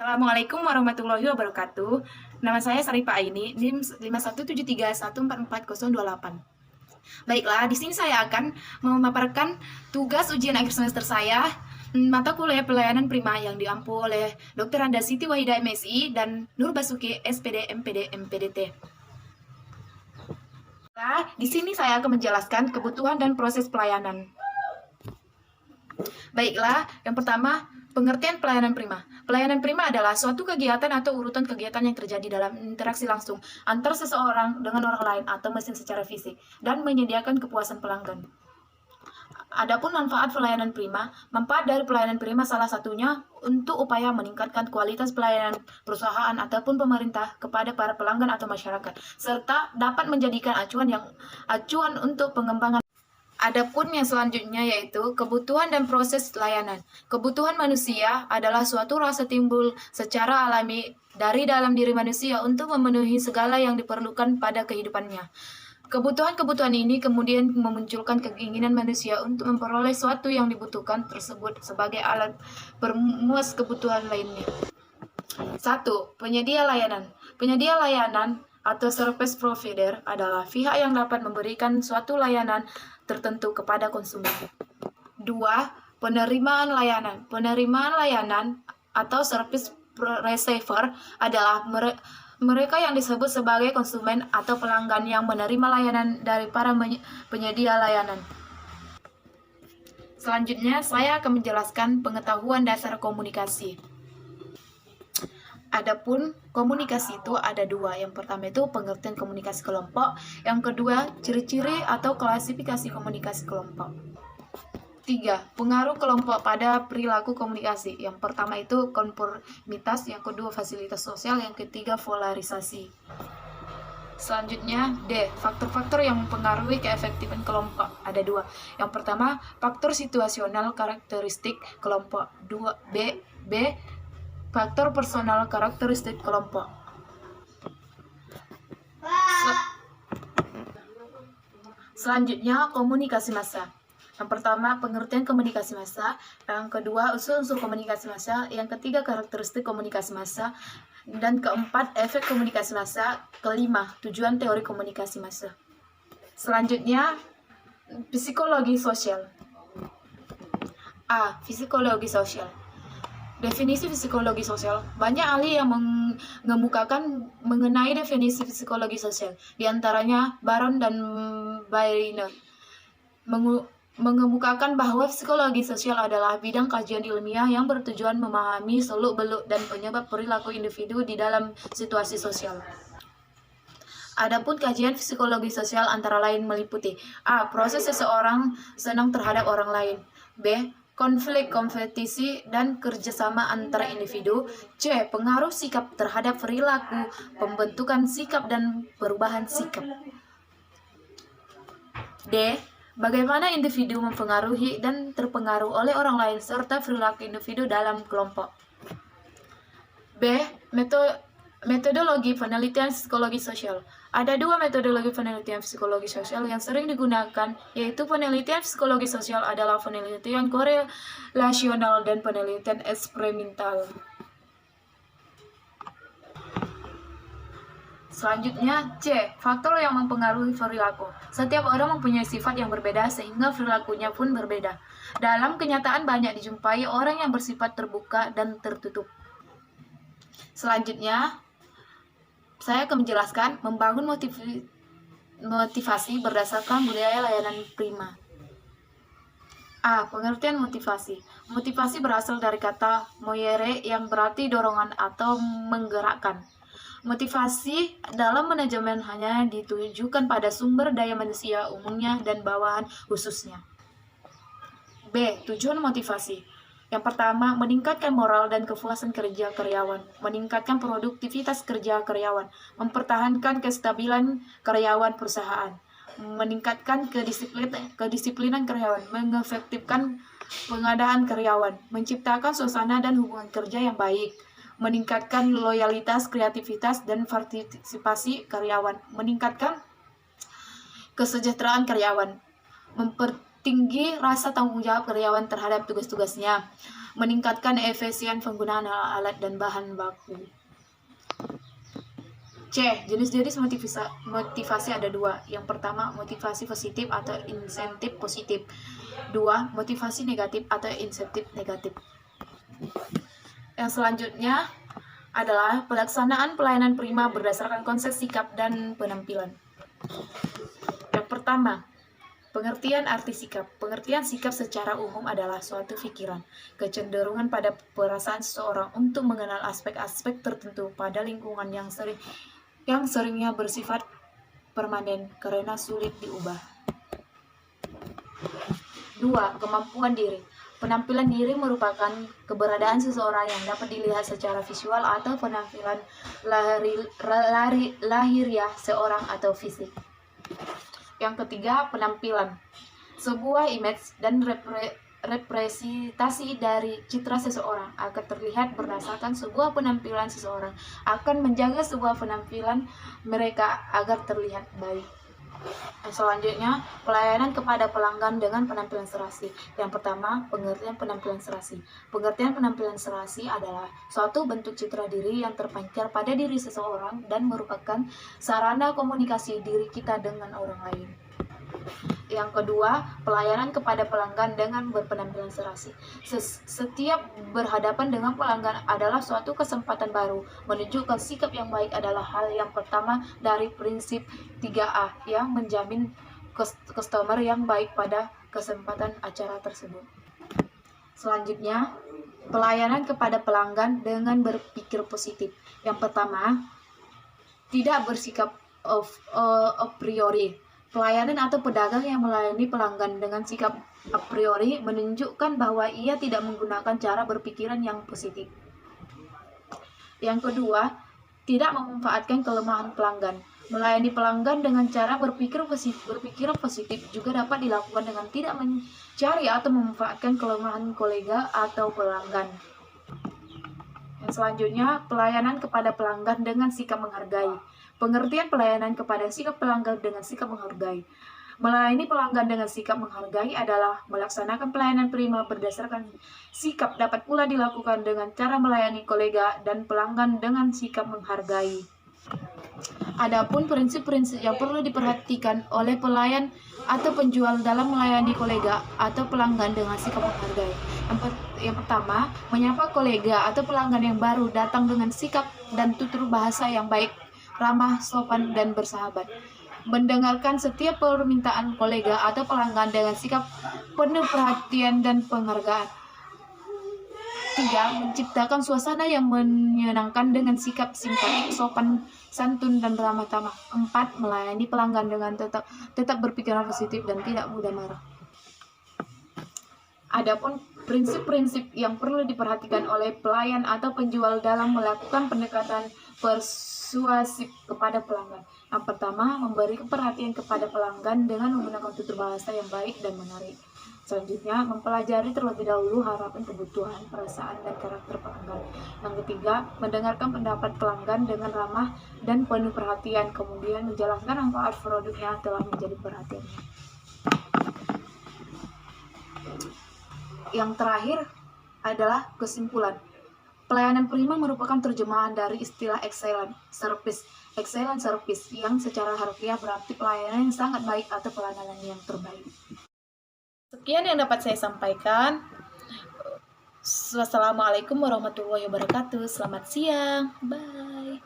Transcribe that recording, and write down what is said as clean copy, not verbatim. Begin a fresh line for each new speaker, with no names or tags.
Assalamualaikum warahmatullahi wabarakatuh. Nama saya Sarifah Aini, NIM 5173144028. Baiklah, di sini saya akan memaparkan tugas ujian akhir semester saya, mata kuliah pelayanan prima yang diampu oleh Dr. Anda Siti Wahida MSI dan Nur Basuki SPD MPD MPDT. Nah, di sini saya akan menjelaskan kebutuhan dan proses pelayanan. Baiklah, yang pertama, pengertian pelayanan prima. Pelayanan prima adalah suatu kegiatan atau urutan kegiatan yang terjadi dalam interaksi langsung antar seseorang dengan orang lain atau mesin secara fisik dan menyediakan kepuasan pelanggan. Adapun manfaat pelayanan prima, manfaat dari pelayanan prima salah satunya untuk upaya meningkatkan kualitas pelayanan perusahaan ataupun pemerintah kepada para pelanggan atau masyarakat, serta dapat menjadikan acuan untuk pengembangan. Adapun yang selanjutnya yaitu kebutuhan dan proses layanan. Kebutuhan manusia adalah suatu rasa timbul secara alami dari dalam diri manusia untuk memenuhi segala yang diperlukan pada kehidupannya. Kebutuhan-kebutuhan ini kemudian memunculkan keinginan manusia untuk memperoleh suatu yang dibutuhkan tersebut sebagai alat permuas kebutuhan lainnya. 1. Penyedia layanan. Penyedia layanan atau service provider adalah pihak yang dapat memberikan suatu layanan tertentu kepada konsumen. 2. Penerimaan layanan. Penerimaan layanan atau service receiver adalah mereka yang disebut sebagai konsumen atau pelanggan yang menerima layanan dari para penyedia layanan. Selanjutnya, saya akan menjelaskan pengetahuan dasar komunikasi. Adapun komunikasi itu ada dua. Yang pertama itu pengertian komunikasi kelompok. Yang kedua, ciri-ciri atau klasifikasi komunikasi kelompok. 3. Pengaruh kelompok pada perilaku komunikasi. Yang pertama itu konformitas, yang kedua fasilitas sosial, yang ketiga polarisasi. Selanjutnya, D. Faktor-faktor yang mempengaruhi keefektifan kelompok. Ada dua. Yang pertama, faktor situasional karakteristik kelompok. 2. B. Faktor personal karakteristik kelompok. Selanjutnya, komunikasi massa. Yang pertama, pengertian komunikasi massa. Yang kedua, unsur-unsur komunikasi massa. Yang ketiga, karakteristik komunikasi massa. Dan keempat, efek komunikasi massa. Kelima, tujuan teori komunikasi massa. Selanjutnya, psikologi sosial. A. Psikologi sosial. Definisi psikologi sosial. Banyak ahli yang mengemukakan mengenai definisi psikologi sosial. Di antaranya Baron dan Bainer mengemukakan bahwa psikologi sosial adalah bidang kajian ilmiah yang bertujuan memahami seluk-beluk dan penyebab perilaku individu di dalam situasi sosial. Adapun kajian psikologi sosial antara lain meliputi A. Proses seseorang senang terhadap orang lain. B. Konflik, kompetisi, dan kerjasama antara individu. C. Pengaruh sikap terhadap perilaku, pembentukan sikap, dan perubahan sikap. D. Bagaimana individu mempengaruhi dan terpengaruh oleh orang lain, serta perilaku individu dalam kelompok. B. Metodologi penelitian psikologi sosial. Ada dua metodologi penelitian psikologi sosial yang sering digunakan, yaitu penelitian psikologi sosial adalah penelitian korelasional dan penelitian eksperimental. Selanjutnya, C. Faktor yang mempengaruhi perilaku. Setiap orang mempunyai sifat yang berbeda sehingga perilakunya pun berbeda. Dalam kenyataan banyak dijumpai orang yang bersifat terbuka dan tertutup. Selanjutnya, saya akan menjelaskan membangun motivasi berdasarkan budaya layanan prima. A. Pengertian motivasi. Motivasi berasal dari kata moyere yang berarti dorongan atau menggerakkan. Motivasi dalam manajemen hanya ditujukan pada sumber daya manusia umumnya dan bawahan khususnya. B. Tujuan motivasi. Yang pertama, meningkatkan moral dan kepuasan kerja karyawan, meningkatkan produktivitas kerja karyawan, mempertahankan kestabilan karyawan perusahaan, meningkatkan kedisiplinan karyawan, mengefektifkan pengadaan karyawan, menciptakan suasana dan hubungan kerja yang baik, meningkatkan loyalitas, kreativitas, dan partisipasi karyawan, meningkatkan kesejahteraan karyawan, mempertinggi rasa tanggung jawab karyawan terhadap tugas-tugasnya, meningkatkan efisien penggunaan alat dan bahan baku. C. Jenis-jenis motivasi ada dua. Yang pertama, motivasi positif atau insentif positif. Dua, motivasi negatif atau insentif negatif. Yang selanjutnya adalah pelaksanaan pelayanan prima berdasarkan konsep sikap dan penampilan. Yang pertama, pengertian arti sikap. Pengertian sikap secara umum adalah suatu pikiran, kecenderungan pada perasaan seseorang untuk mengenal aspek-aspek tertentu pada lingkungan yang seringnya bersifat permanen karena sulit diubah. 2. Kemampuan diri. Penampilan diri merupakan keberadaan seseorang yang dapat dilihat secara visual atau penampilan lahiriah seorang atau fisik. Yang ketiga, penampilan. Sebuah image dan representasi dari citra seseorang akan terlihat berdasarkan sebuah penampilan seseorang akan menjaga sebuah penampilan mereka agar terlihat baik. Selanjutnya, pelayanan kepada pelanggan dengan penampilan serasi. Yang pertama, pengertian penampilan serasi. Pengertian penampilan serasi adalah suatu bentuk citra diri yang terpancar pada diri seseorang dan merupakan sarana komunikasi diri kita dengan orang lain. Yang kedua, pelayanan kepada pelanggan dengan berpenampilan serasi. Setiap berhadapan dengan pelanggan adalah suatu kesempatan baru. Menunjukkan sikap yang baik adalah hal yang pertama dari prinsip 3A yang menjamin customer yang baik pada kesempatan acara tersebut. Selanjutnya, pelayanan kepada pelanggan dengan berpikir positif. Yang pertama, tidak bersikap a priori. Pelayanan atau pedagang yang melayani pelanggan dengan sikap a priori menunjukkan bahwa ia tidak menggunakan cara berpikiran yang positif. Yang kedua, tidak memanfaatkan kelemahan pelanggan. Melayani pelanggan dengan cara berpikir positif juga dapat dilakukan dengan tidak mencari atau memanfaatkan kelemahan kolega atau pelanggan. Yang selanjutnya, pelayanan kepada pelanggan dengan sikap menghargai. Pengertian pelayanan kepada sikap pelanggan dengan sikap menghargai. Melayani pelanggan dengan sikap menghargai adalah melaksanakan pelayanan prima berdasarkan sikap dapat pula dilakukan dengan cara melayani kolega dan pelanggan dengan sikap menghargai. Adapun prinsip-prinsip yang perlu diperhatikan oleh pelayan atau penjual dalam melayani kolega atau pelanggan dengan sikap menghargai. Yang pertama, menyapa kolega atau pelanggan yang baru datang dengan sikap dan tutur bahasa yang baik, ramah, sopan, dan bersahabat. Mendengarkan setiap permintaan kolega atau pelanggan dengan sikap penuh perhatian dan penghargaan. 3. Menciptakan suasana yang menyenangkan dengan sikap simpatik, sopan, santun, dan ramah tamah. 4. Melayani pelanggan dengan tetap berpikiran positif dan tidak mudah marah. Adapun prinsip-prinsip yang perlu diperhatikan oleh pelayan atau penjual dalam melakukan pendekatan persuasif kepada pelanggan. Yang pertama, memberi perhatian kepada pelanggan dengan menggunakan tutur bahasa yang baik dan menarik. Selanjutnya, mempelajari terlebih dahulu harapan, kebutuhan, perasaan, dan karakter pelanggan. Yang ketiga, mendengarkan pendapat pelanggan dengan ramah dan penuh perhatian, kemudian menjelaskan manfaat produk yang telah menjadi perhatiannya. Yang terakhir adalah kesimpulan. Pelayanan prima merupakan terjemahan dari istilah excellent service yang secara harfiah berarti pelayanan yang sangat baik atau pelayanan yang terbaik. Sekian yang dapat saya sampaikan. Wassalamualaikum warahmatullahi wabarakatuh. Selamat siang. Bye.